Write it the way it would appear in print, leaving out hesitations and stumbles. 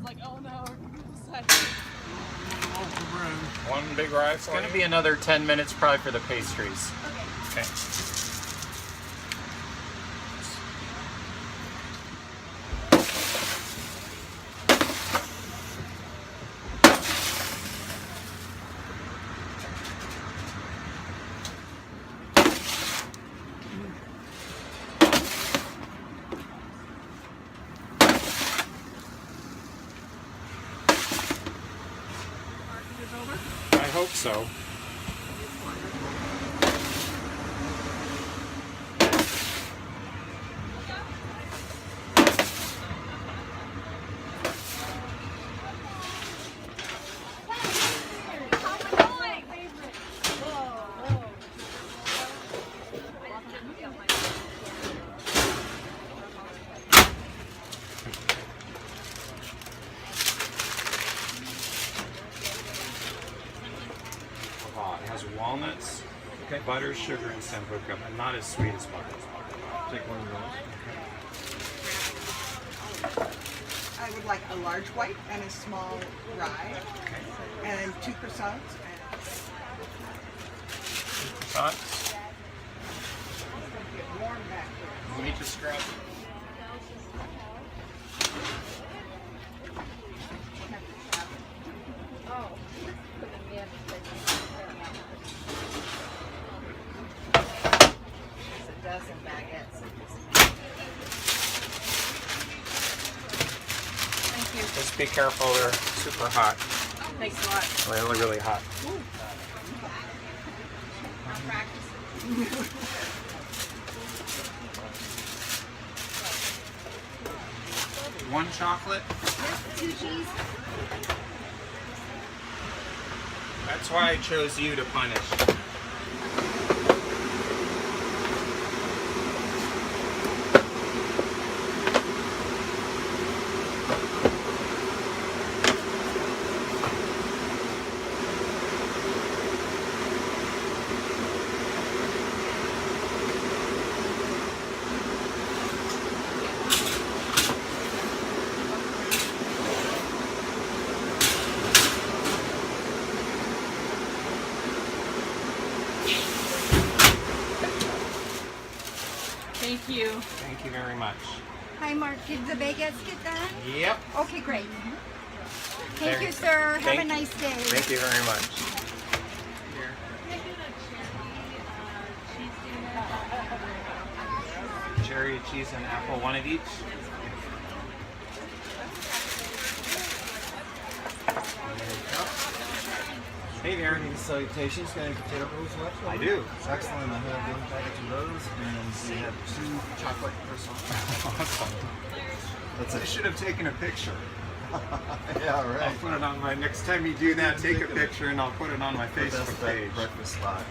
like, oh no, we're One big rye. It's going to be another 10 minutes probably for the pastries. Okay. I hope so. It has walnuts, butter, sugar, and sambuca, but not as sweet as butter. Take one of those. I would like a large white and a small rye, and 2 croissants. Croissants. Get warm back there. You need to scrub. Just be careful, they're super hot. Thanks a lot. Really, really hot. One chocolate. Two cheese. That's why I chose you to punish. Thank you. Thank you very much. Hi, Mark. Did the baguettes get done? Yep. Okay, great. Thank There. you, sir. Have a Thank- nice day. Thank you very much. Cherry, cheese, and apple, one of each. Hey there. Any salutations? Got any potato rolls left? I do. Excellent. I have one package of those, and we have 2 chocolate croissants. Awesome. I should have taken a picture. Yeah, I'll right. put it on my next time you do that. Take a picture and I'll put it on my Facebook That's that page. breakfast spot.